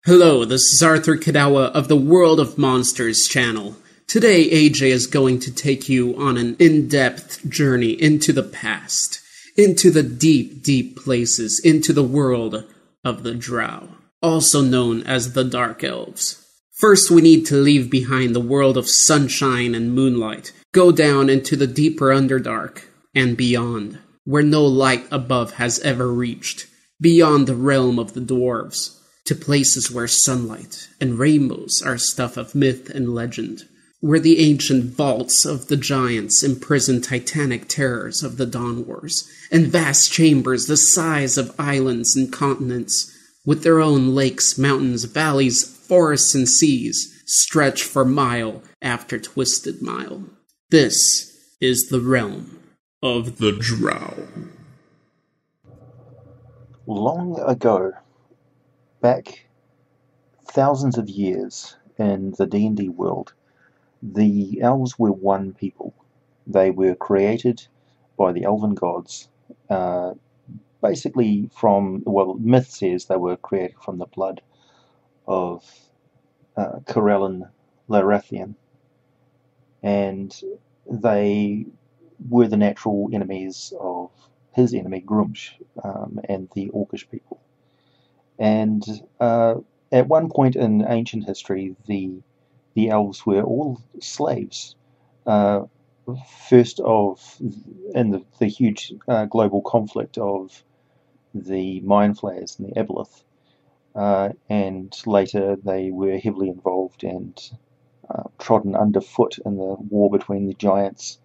Hello, this is Arthur Kadawa of the World of Monsters channel. Today, AJ is going to take you on an in-depth journey into the past, into the deep, deep places, into the world of the Drow, also known as the Dark Elves. First, we need to leave behind the world of sunshine and moonlight, go down into the deeper Underdark, and beyond, where no light above has ever reached, beyond the realm of the dwarves, to places where sunlight and rainbows are stuff of myth and legend, where the ancient vaults of the giants imprison titanic terrors of the Dawn Wars, and vast chambers the size of islands and continents, with their own lakes, mountains, valleys, forests, and seas, stretch for mile after twisted mile. This is the realm of the Drow. Long ago, back thousands of years in the D&D world, the elves were one people. They were created by the elven gods, basically from, well, myth says they were created from the blood of Corellin Larathian, and they were the natural enemies of his enemy Grumsh and the Orcish people. And at one point in ancient history, the elves were all slaves. First in the huge global conflict of the Mind Flayers and the Aboleth, and later they were heavily involved and trodden underfoot in the war between the giants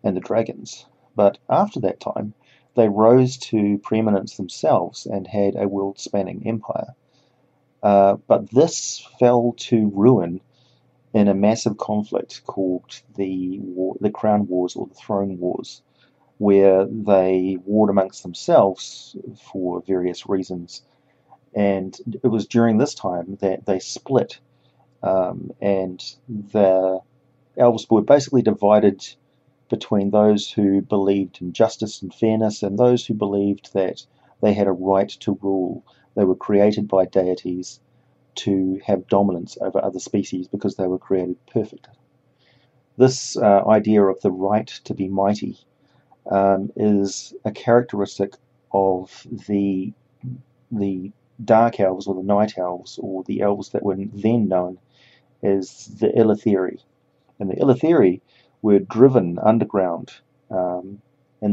and the dragons. But after that time, they rose to preeminence themselves and had a world-spanning empire. But this fell to ruin in a massive conflict called the Crown Wars or the Throne Wars, where they warred amongst themselves for various reasons. And it was during this time that they split, and the elves were basically divided between those who believed in justice and fairness and those who believed that they had a right to rule. They were created by deities to have dominance over other species because they were created perfect. This idea of the right to be mighty is a characteristic of the Dark Elves or the Night Elves, or the elves that were then known as the Illitheri. And the Illitheri were driven underground, and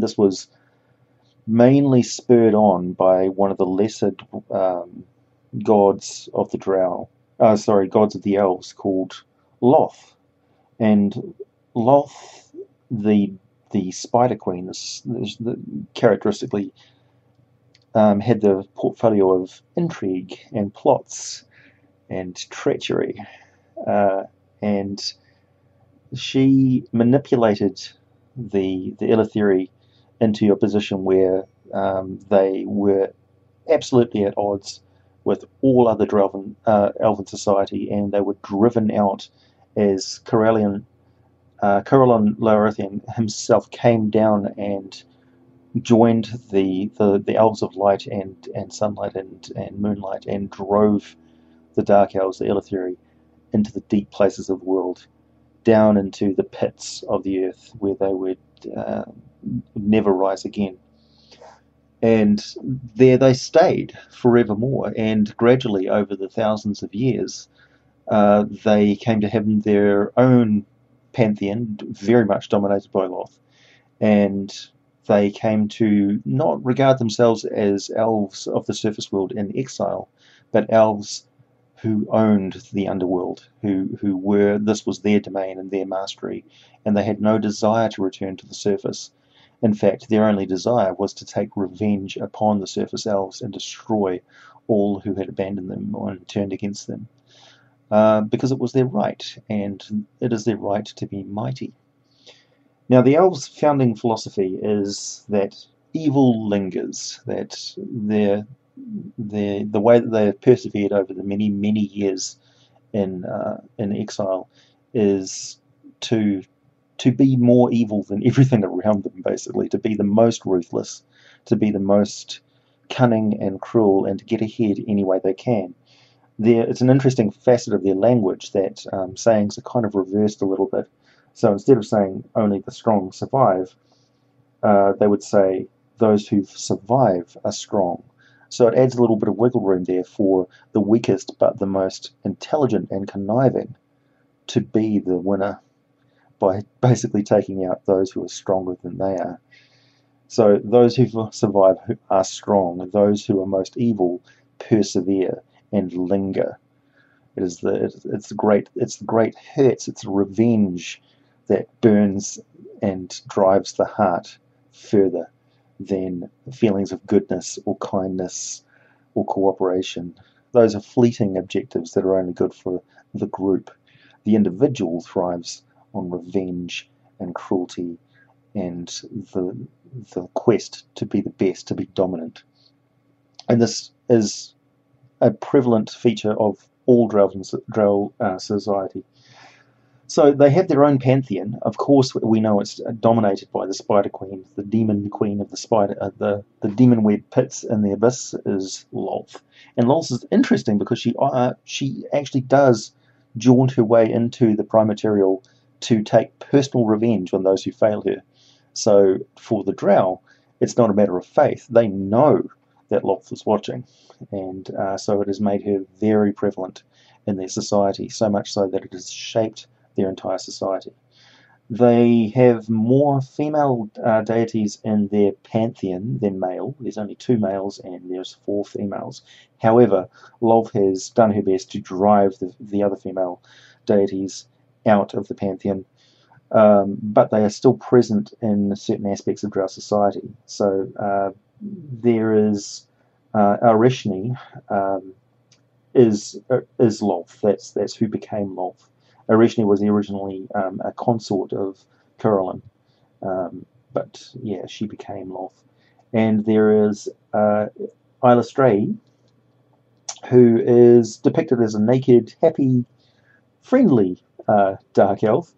this was mainly spurred on by one of the lesser gods of the gods of the elves, called Loth. And Loth, the Spider Queen, characteristically had the portfolio of intrigue and plots and treachery, and she manipulated the Illitheri into a position where they were absolutely at odds with all other elven society, and they were driven out as Corellin Larathian himself came down and joined the elves of light and sunlight and moonlight, and drove the Dark Elves, the Illitheri, into the deep places of the world, down into the pits of the earth, where they would never rise again. And there they stayed forevermore, and gradually over the thousands of years, they came to have their own pantheon, very much dominated by Loth, and they came to not regard themselves as elves of the surface world in exile, but elves who owned the underworld, this was their domain and their mastery, and they had no desire to return to the surface. In fact, their only desire was to take revenge upon the surface elves and destroy all who had abandoned them and turned against them, because it was their right, and it is their right to be mighty. Now, the elves' founding philosophy is that evil lingers, that the way that they have persevered over the many, many years in exile is to be more evil than everything around them, basically, to be the most ruthless, to be the most cunning and cruel, and to get ahead any way they can. it's an interesting facet of their language that sayings are kind of reversed a little bit. So instead of saying only the strong survive, they would say those who survive are strong. So it adds a little bit of wiggle room there for the weakest but the most intelligent and conniving to be the winner by basically taking out those who are stronger than they are. So those who survive are strong, those who are most evil persevere and linger. It's the great hurts, it's revenge that burns and drives the heart further than feelings of goodness or kindness or cooperation. Those are fleeting objectives that are only good for the group. The individual thrives on revenge and cruelty and the quest to be the best, to be dominant. And this is a prevalent feature of all Drow society. So they have their own pantheon. Of course, we know it's dominated by the Spider Queen, the demon queen of the spider, the demon web pits in the abyss is Lolth. And Lolth is interesting because she actually does jaunt her way into the Primaterial to take personal revenge on those who fail her. So for the Drow, it's not a matter of faith. They know that Lolth is watching, and so it has made her very prevalent in their society, so much so that it has shaped their entire society. They have more female deities in their pantheon than male. There's only 2 males and there's 4 females. However, Lolth has done her best to drive the other female deities out of the pantheon, but they are still present in certain aspects of Drow society. So there is Arishni is Lolth. That's who became Lolth. Arishni was originally a consort of Corellin, but yeah, she became Lolth. And there is Ilastrae, who is depicted as a naked, happy, friendly dark elf,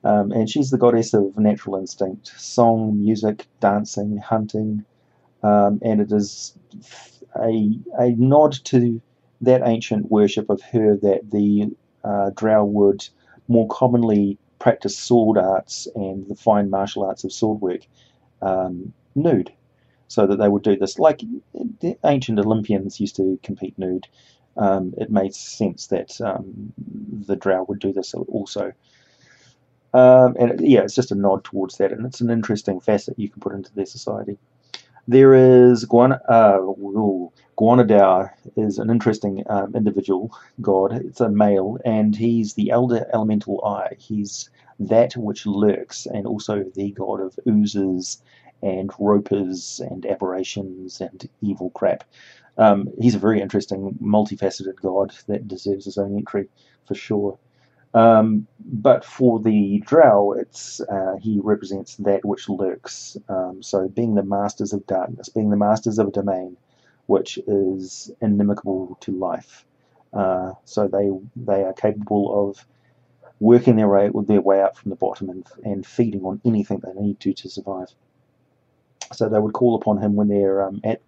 and she's the goddess of natural instinct, song, music, dancing, hunting, and it is a nod to that ancient worship of her that the Drow would more commonly practice sword arts and the fine martial arts of swordwork nude. So that they would do this like the ancient Olympians used to compete nude. It made sense that the Drow would do this also. It's just a nod towards that, and it's an interesting facet you can put into their society. There is Guan Adar is an interesting individual god. It's a male, and he's the elder elemental eye. He's that which lurks, and also the god of oozes and ropers and aberrations and evil crap. He's a very interesting, multifaceted god that deserves his own entry for sure. But for the Drow, he represents that which lurks. So being the masters of darkness, being the masters of a domain which is inimical to life. So they are capable of working their way up from the bottom and feeding on anything they need to survive. So they would call upon him when they're in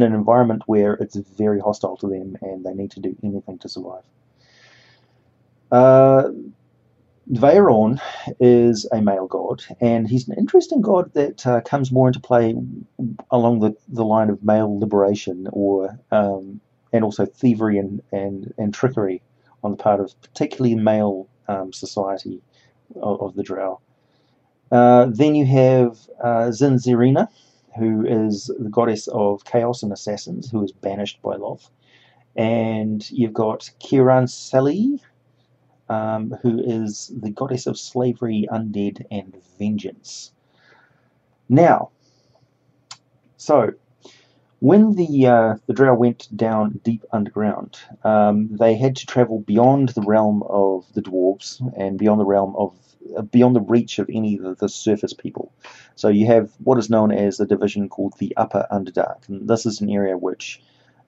an environment where it's very hostile to them and they need to do anything to survive. Faerun is a male god, and he's an interesting god that comes more into play along the line of male liberation, or and also thievery and trickery on the part of particularly male society of the Drow. Then you have Zinzerina, who is the goddess of chaos and assassins, who is banished by Lolth. And you've got Kiranseli, who is the goddess of slavery, undead, and vengeance. Now, so when the Drow went down deep underground, they had to travel beyond the realm of the dwarves and beyond the reach of any of the surface people. So you have what is known as a division called the Upper Underdark, and this is an area which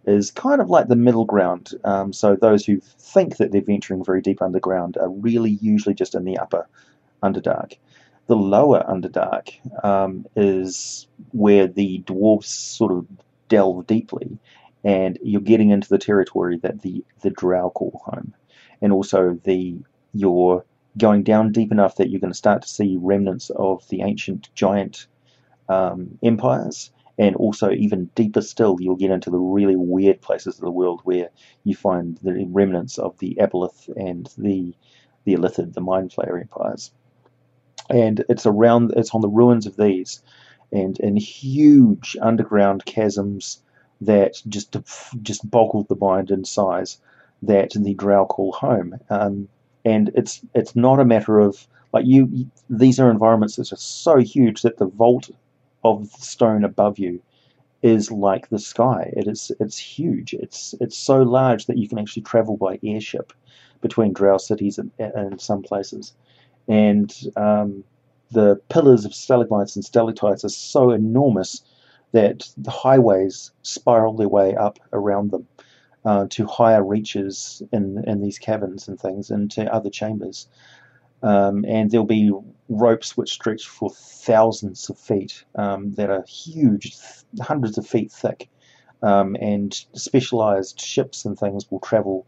is kind of like the middle ground. So those who think that they're venturing very deep underground are really usually just in the Upper Underdark. The Lower Underdark is where the dwarves sort of delve deeply, and you're getting into the territory that the Drow call home. And also you're going down deep enough that you're going to start to see remnants of the ancient giant empires, and also even deeper still, you'll get into the really weird places of the world where you find the remnants of the Aboleth and the Illithid, the Mind Flayer empires. And it's on the ruins of these, and in huge underground chasms that just boggle the mind in size, that the Drow call home. And it's not a matter of like these are environments that are so huge that the vault of stone above you is like the sky. It's huge. It's so large that you can actually travel by airship between Drow cities and some places. And the pillars of stalagmites and stalactites are so enormous that the highways spiral their way up around them to higher reaches in these caverns and things, into other chambers. And there'll be ropes which stretch for thousands of feet that are huge, hundreds of feet thick, and specialized ships and things will travel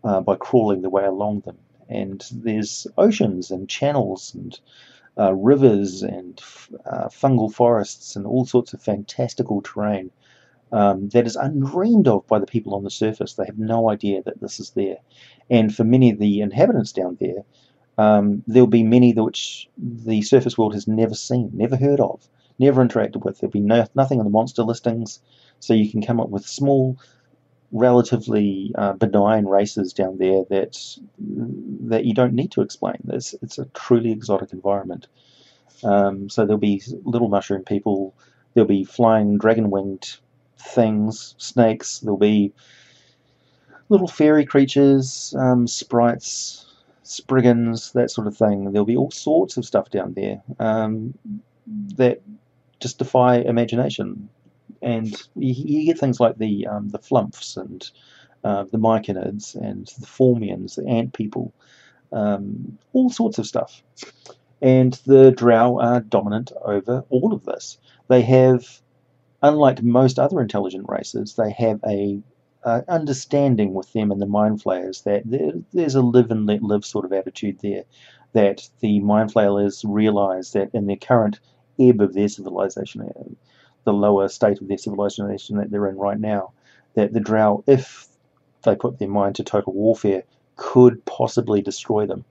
by crawling their way along them. And there's oceans and channels and rivers and fungal forests and all sorts of fantastical terrain that is undreamed of by the people on the surface. They have no idea that this is there. And for many of the inhabitants down there, there'll be many which the surface world has never seen, never heard of, never interacted with. There'll be nothing in the monster listings, so you can come up with small, relatively benign races down there that you don't need to explain. It's a truly exotic environment. So there'll be little mushroom people, there'll be flying dragon-winged things, snakes, there'll be little fairy creatures, sprites, spriggans, that sort of thing. There'll be all sorts of stuff down there that just defy imagination. And you get things like the flumphs and the myconids and the formians, the ant people, all sorts of stuff. And the Drow are dominant over all of this. They have, unlike most other intelligent races, they have a understanding with them and the Mind Flayers that there's a live and let live sort of attitude there, that the Mind Flayers realize that in their current ebb of their civilization, the lower state of their civilization that they're in right now, that the Drow, if they put their mind to total warfare, could possibly destroy them.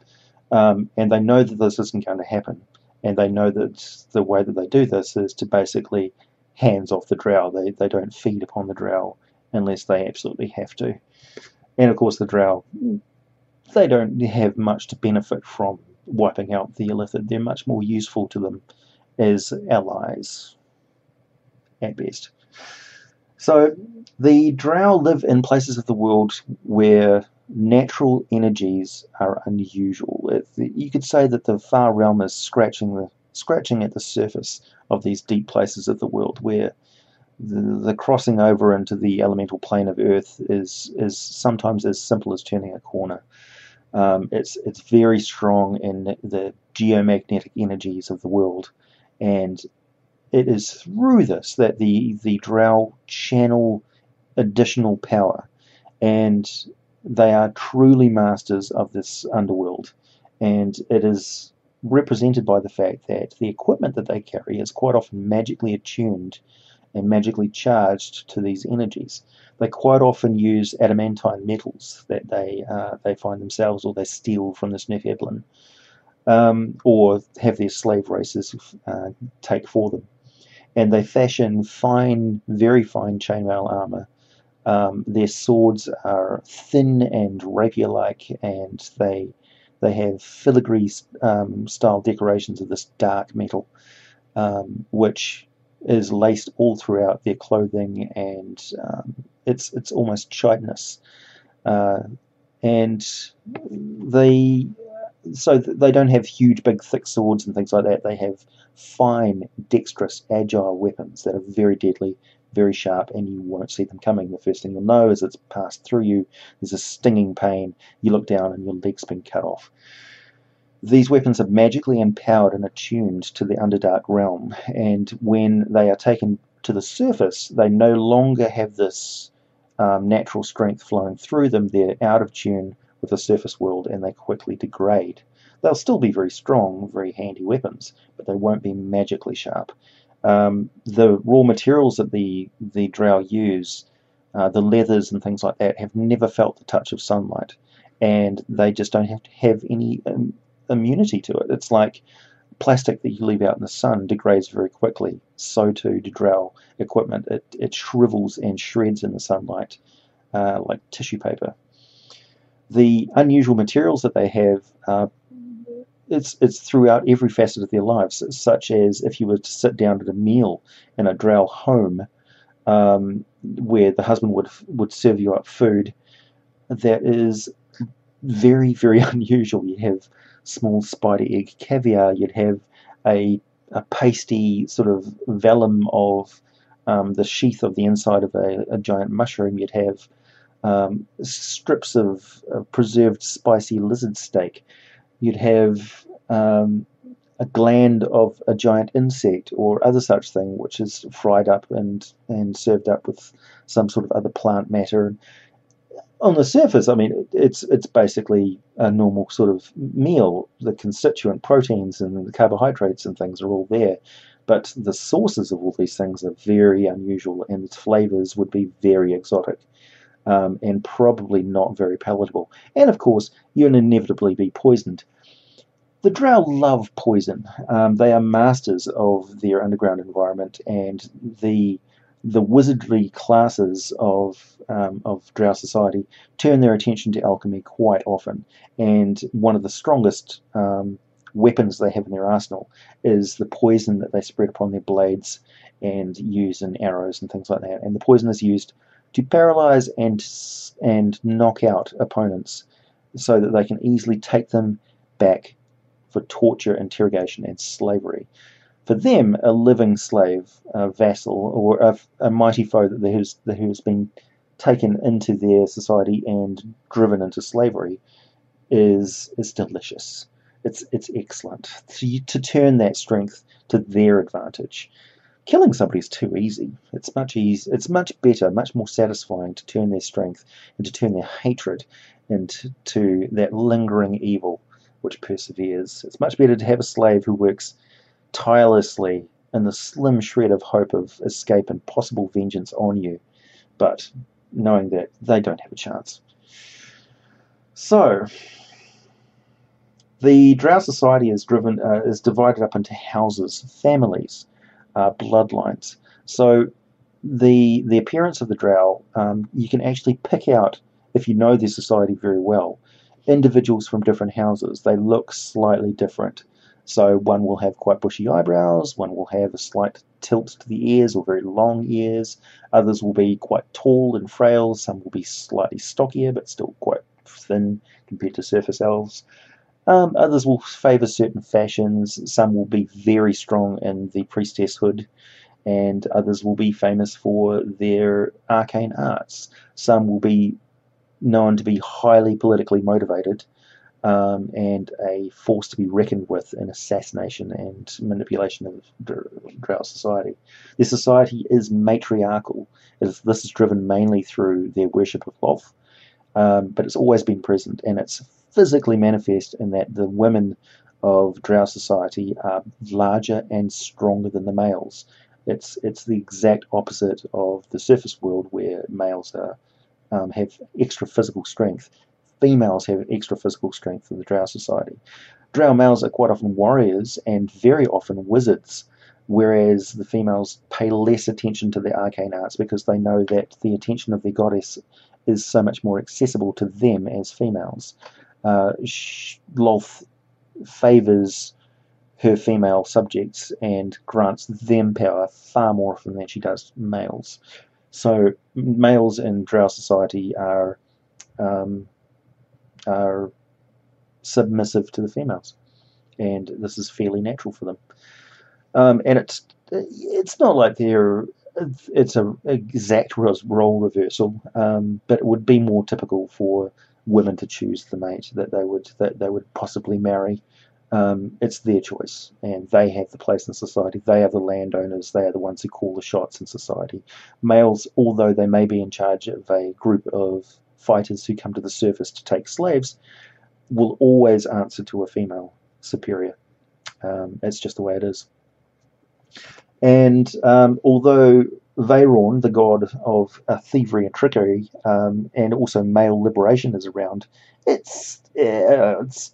And they know that this isn't going to happen. And they know that the way that they do this is to basically hands off the Drow. They don't feed upon the Drow unless they absolutely have to. And of course the Drow, they don't have much to benefit from wiping out the Illithid. They're much more useful to them as allies, at best. So the Drow live in places of the world where natural energies are unusual. You could say that the far realm is scratching at the surface of these deep places of the world, where the crossing over into the elemental plane of Earth is sometimes as simple as turning a corner. It's very strong in the geomagnetic energies of the world, and it is through this that the Drow channel additional power, and they are truly masters of this underworld. And it is represented by the fact that the equipment that they carry is quite often magically attuned and magically charged to these energies. They quite often use adamantine metals that they find themselves, or they steal from the Snurf or have their slave races take for them. And they fashion fine, very fine chainmail armor. Their swords are thin and rapier-like, and they have filigree style decorations of this dark metal, which is laced all throughout their clothing, and it's almost chitinous. And they don't have huge, big, thick swords and things like that. They have fine, dexterous, agile weapons that are very deadly, very sharp, and you won't see them coming. The first thing you'll know is it's passed through you. There's a stinging pain. You look down and your leg's been cut off. These weapons are magically empowered and attuned to the Underdark realm, and when they are taken to the surface, they no longer have this natural strength flowing through them, they're out of tune with the surface world and they quickly degrade. They'll still be very strong, very handy weapons, but they won't be magically sharp. The raw materials that the drow use, the leathers and things like that, have never felt the touch of sunlight, and they just don't have any immunity to it. It's like plastic that you leave out in the sun degrades very quickly. So too do drow equipment. It shrivels and shreds in the sunlight like tissue paper. The unusual materials that they have, it's throughout every facet of their lives, such as if you were to sit down at a meal in a drow home, where the husband would serve you up food that is very, very unusual. You'd have small spider egg caviar, you'd have a pasty sort of vellum of the sheath of the inside of a giant mushroom, you'd have strips of preserved spicy lizard steak, you'd have a gland of a giant insect or other such thing, which is fried up and served up with some sort of other plant matter. On the surface, I mean, it's basically a normal sort of meal. The constituent proteins and the carbohydrates and things are all there, but the sources of all these things are very unusual, and its flavors would be very exotic, and probably not very palatable. And of course, you'll inevitably be poisoned. The drow love poison. They are masters of their underground environment, and the wizardry classes of Drow Society turn their attention to alchemy quite often, and one of the strongest weapons they have in their arsenal is the poison that they spread upon their blades and use in arrows and things like that. And the poison is used to paralyze and knock out opponents so that they can easily take them back for torture, interrogation, and slavery. For them, a living slave, a vassal, or a mighty foe that has been taken into their society and driven into slavery is delicious. It's excellent. To turn that strength to their advantage. Killing somebody is too easy. It's much better, much more satisfying to turn their strength and to turn their hatred into that lingering evil which perseveres. It's much better to have a slave who works tirelessly in the slim shred of hope of escape and possible vengeance on you, but knowing that they don't have a chance. So, the Drow Society is divided up into houses, families, bloodlines. So, the appearance of the Drow, you can actually pick out, if you know their society very well, individuals from different houses. They look slightly different. So one will have quite bushy eyebrows, one will have a slight tilt to the ears or very long ears, others will be quite tall and frail, some will be slightly stockier but still quite thin compared to surface elves. Others will favour certain fashions, some will be very strong in the priestesshood, and others will be famous for their arcane arts. Some will be known to be highly politically motivated, and a force to be reckoned with in assassination and manipulation of Drought Society. Their society is matriarchal. This is driven mainly through their worship of Loth, but it's always been present, and it's physically manifest in that the women of Drow Society are larger and stronger than the males. It's the exact opposite of the surface world, where males have extra physical strength. Females have extra physical strength in the Drow Society. Drow males are quite often warriors and very often wizards, whereas the females pay less attention to the arcane arts because they know that the attention of their goddess is so much more accessible to them as females. Loth favours her female subjects and grants them power far more often than she does males. So males in Drow Society are submissive to the females, and this is fairly natural for them. And it's not like it's an exact role reversal, but it would be more typical for women to choose the mate that they would possibly marry, it's their choice, and they have the place in society. They are the landowners. They are the ones who call the shots in society. Males, although they may be in charge of a group of fighters who come to the surface to take slaves, will always answer to a female superior. It's just the way it is. And although Faerun, the god of thievery and trickery, and also male liberation is around, it's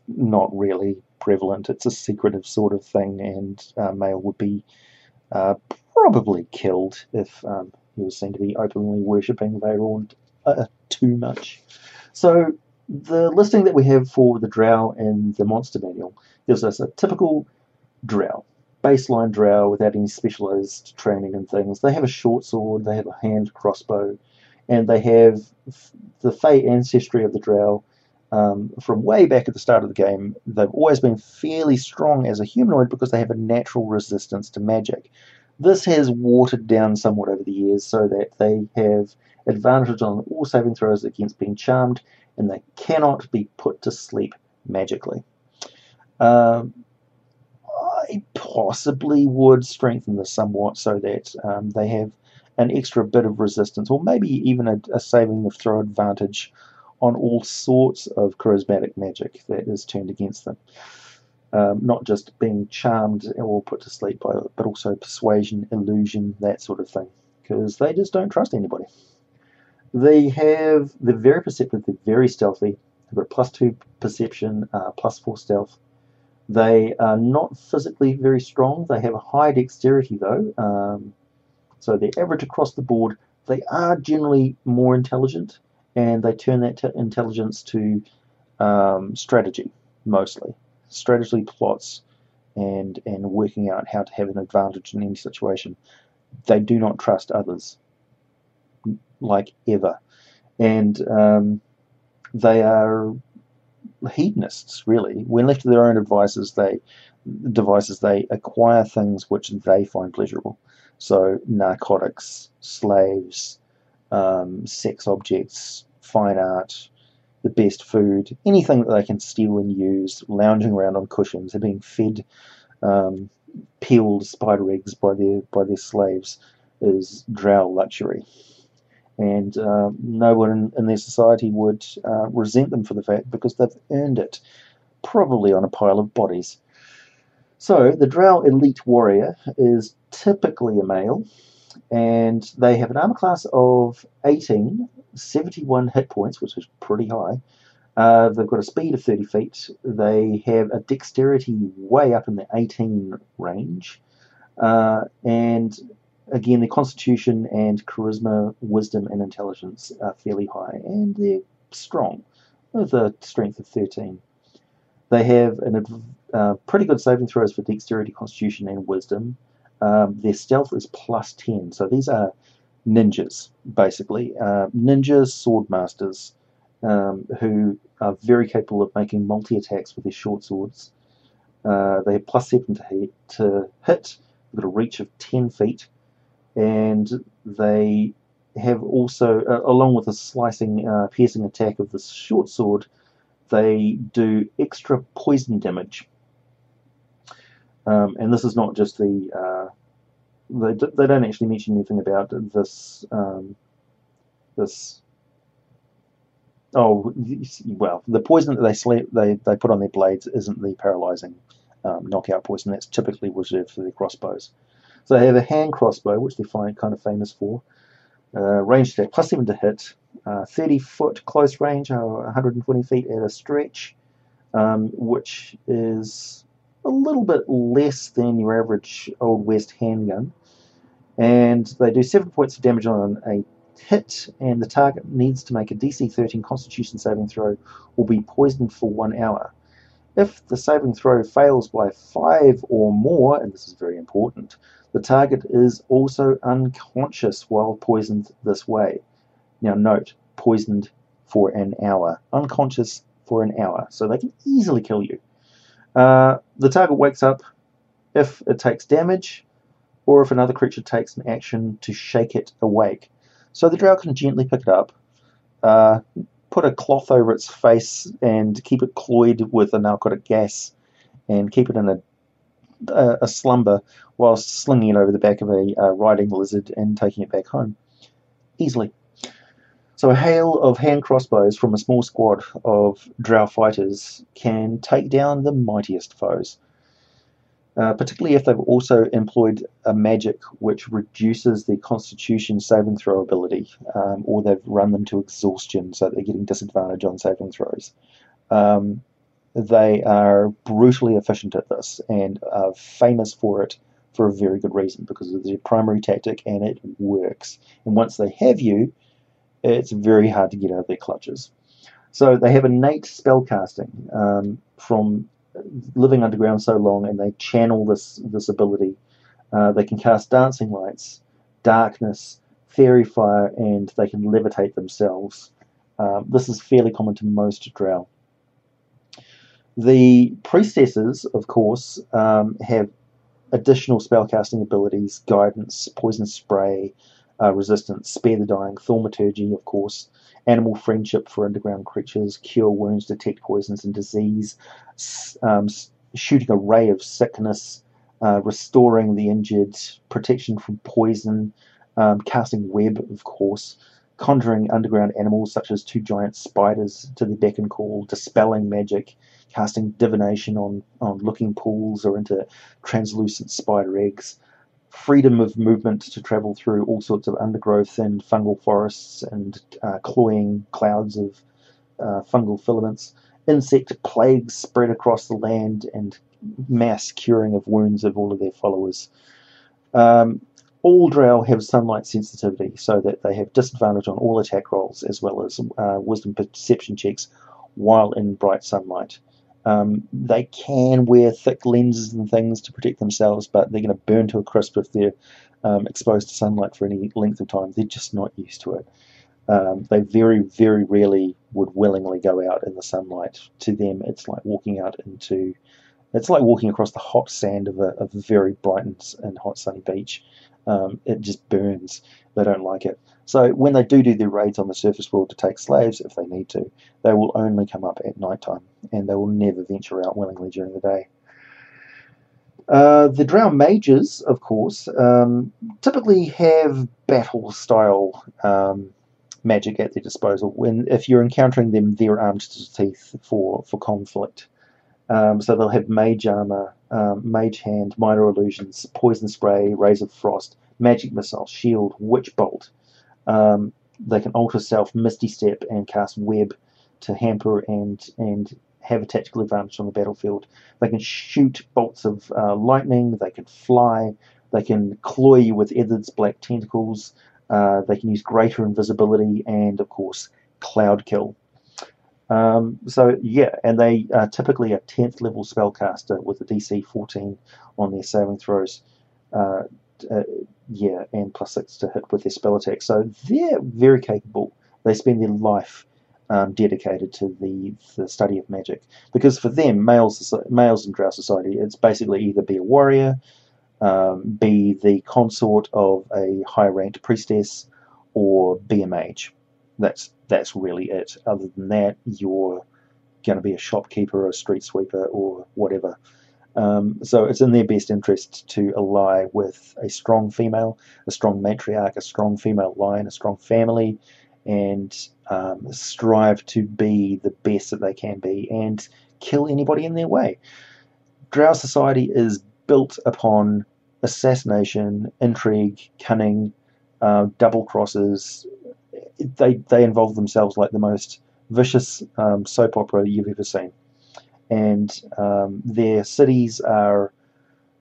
not really prevalent. It's a secretive sort of thing, and male would be probably killed if he was seen to be openly worshipping Faerun too much. So the listing that we have for the Drow in the Monster Manual gives us a typical Drow. Baseline Drow without any specialized training and things. They have a short sword, they have a hand crossbow, and they have the Fey ancestry of the Drow from way back at the start of the game. They've always been fairly strong as a humanoid because they have a natural resistance to magic. This has watered down somewhat over the years so that they have advantage on all saving throws against being charmed, and they cannot be put to sleep magically. I possibly would strengthen this somewhat so that they have an extra bit of resistance, or maybe even a saving throw advantage on all sorts of charismatic magic that is turned against them. Not just being charmed or put to sleep, but also persuasion, illusion, that sort of thing, because they just don't trust anybody. They're very perceptive, they're very stealthy, they've got +2 perception, +4 stealth. They are not physically very strong. They have a high dexterity, though. So they're average across the board. They are generally more intelligent, and they turn that intelligence to strategy, mostly. Strategy plots and working out how to have an advantage in any situation. They do not trust others, like ever. And they are hedonists, really. When left to their own devices, they acquire things which they find pleasurable. So narcotics, slaves, sex objects, fine art, the best food, anything that they can steal and use, lounging around on cushions. They're being fed peeled spider eggs by their slaves is Drow luxury. And no one in their society would resent them for the fact, because they've earned it, probably on a pile of bodies. So the Drow Elite Warrior is typically a male, and they have an armor class of 18, 71 hit points, which is pretty high. They've got a speed of 30 feet. They have a dexterity way up in the 18 range, and again, their constitution and charisma, wisdom, and intelligence are fairly high, and they're strong, with a strength of 13. They have pretty good saving throws for dexterity, constitution, and wisdom. Their stealth is +10, so these are ninjas, basically. Ninja sword masters who are very capable of making multi-attacks with their short swords. They have +7 to hit. They've got a reach of 10 feet. And they have also, along with a slicing, piercing attack of the short sword, they do extra poison damage. And this is not just the... they don't actually mention anything about this... Oh, well, the poison that they put on their blades isn't the paralyzing knockout poison. That's typically reserved for their crossbows. So they have a hand crossbow, which they're kind of famous for. Range attack, +7 to hit. 30-foot close range, 120 feet at a stretch, which is a little bit less than your average Old West handgun. And they do 7 points of damage on a hit, and the target needs to make a DC 13 Constitution saving throw or be poisoned for 1 hour. If the saving throw fails by 5 or more, and this is very important, the target is also unconscious while poisoned this way. Now note, poisoned for an hour. Unconscious for an hour. So they can easily kill you. The target wakes up if it takes damage, or if another creature takes an action to shake it awake. So the Drow can gently pick it up, put a cloth over its face and keep it cloyed with a narcotic gas, and keep it in a slumber whilst slinging it over the back of a riding lizard and taking it back home easily. So a hail of hand crossbows from a small squad of drow fighters can take down the mightiest foes, particularly if they've also employed a magic which reduces the constitution saving throw ability, or they've run them to exhaustion so they're getting disadvantage on saving throws. They are brutally efficient at this and are famous for it for a very good reason, because it's their primary tactic and it works. And once they have you, it's very hard to get out of their clutches. So they have innate spellcasting from living underground so long, and they channel this ability. They can cast dancing lights, darkness, fairy fire, and they can levitate themselves. This is fairly common to most drow. The priestesses, of course, have additional spellcasting abilities: guidance, poison spray, resistance, spare the dying, thaumaturgy, of course, animal friendship for underground creatures, cure wounds, detect poisons and disease, shooting a ray of sickness, restoring the injured, protection from poison, casting web, of course, conjuring underground animals such as two giant spiders to the beck and call, dispelling magic, casting divination on looking pools or into translucent spider eggs, freedom of movement to travel through all sorts of undergrowth and fungal forests and cloying clouds of fungal filaments, insect plagues spread across the land, and mass curing of wounds of all of their followers. All drow have sunlight sensitivity, so that they have disadvantage on all attack rolls as well as wisdom perception checks while in bright sunlight. They can wear thick lenses and things to protect themselves, but they're going to burn to a crisp if they're exposed to sunlight for any length of time. They're just not used to it. They very, very rarely would willingly go out in the sunlight. To them, it's like walking across the hot sand of a very bright and hot sunny beach. It just burns. They don't like it. So when they do their raids on the surface world to take slaves, if they need to, they will only come up at night time, and they will never venture out willingly during the day. The drow mages, of course, typically have battle-style magic at their disposal. If you're encountering them, they're armed to the teeth for conflict. So they'll have mage armor, mage hand, minor illusions, poison spray, rays of frost, magic missile, shield, witch bolt. They can alter self, misty step, and cast web to hamper and have a tactical advantage on the battlefield. They can shoot bolts of lightning. They can fly. They can claw you with Ethered's black tentacles. They can use greater invisibility and, of course, cloud kill. So yeah, and they are typically a 10th level spellcaster with a DC 14 on their saving throws. And +6 to hit with their spell attack. So they're very capable. They spend their life dedicated to the study of magic, because for them, males in Drought Society, it's basically either be a warrior, be the consort of a high-ranked priestess, or be a mage. That's really it. Other than that, you're going to be a shopkeeper or a street sweeper or whatever. So it's in their best interest to ally with a strong female, a strong matriarch, a strong female line, a strong family, and strive to be the best that they can be and kill anybody in their way. Drow Society is built upon assassination, intrigue, cunning, double crosses. They involve themselves like the most vicious soap opera you've ever seen. And their cities are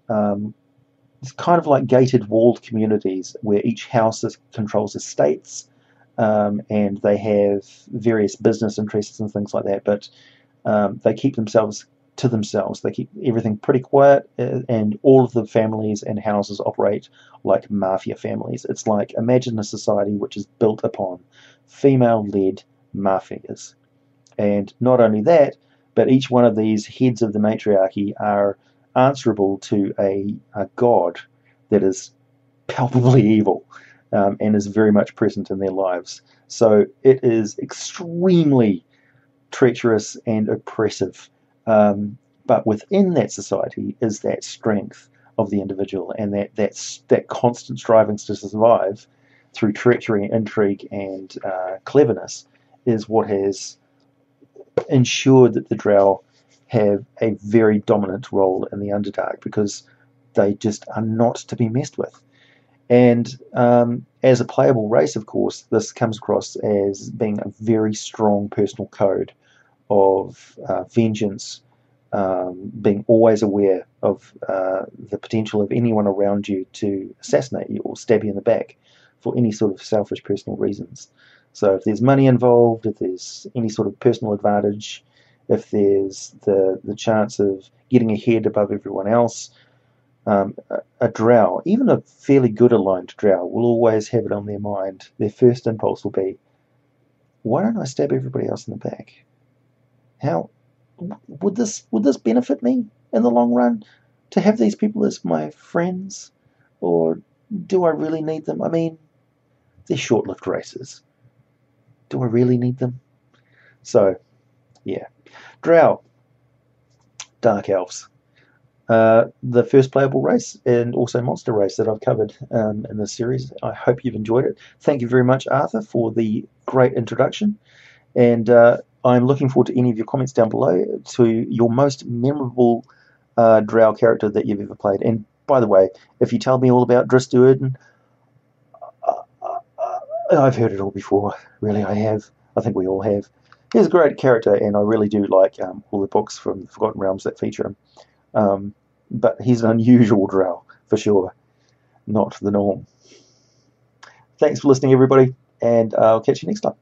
it's kind of like gated, walled communities where each house controls estates, and they have various business interests and things like that, but they keep themselves to themselves. They keep everything pretty quiet, and all of the families and houses operate like mafia families. It's like, imagine a society which is built upon female-led mafias. And not only that, but each one of these heads of the matriarchy are answerable to a god that is palpably evil, and is very much present in their lives. So it is extremely treacherous and oppressive. But within that society is that strength of the individual, and that constant striving to survive through treachery, intrigue, and cleverness is what has ensured that the Drow have a very dominant role in the Underdark, because they just are not to be messed with. And as a playable race, of course, this comes across as being a very strong personal code of vengeance, being always aware of the potential of anyone around you to assassinate you or stab you in the back for any sort of selfish personal reasons. So if there's money involved, if there's any sort of personal advantage, if there's the chance of getting ahead above everyone else, a Drow, even a fairly good aligned Drow, will always have it on their mind. Their first impulse will be, why don't I stab everybody else in the back? How would this benefit me in the long run to have these people as my friends, or do I really need them? I mean, they're short-lived races. Do I really need them? So, yeah. Drow, Dark Elves. The first playable race and also monster race that I've covered in this series. I hope you've enjoyed it. Thank you very much, Arthur, for the great introduction. And I'm looking forward to any of your comments down below to your most memorable Drow character that you've ever played. And by the way, if you tell me all about Drizzt, I've heard it all before. Really, I have. I think we all have. He's a great character, and I really do like all the books from the Forgotten Realms that feature him. But he's an unusual Drow, for sure. Not the norm. Thanks for listening, everybody, and I'll catch you next time.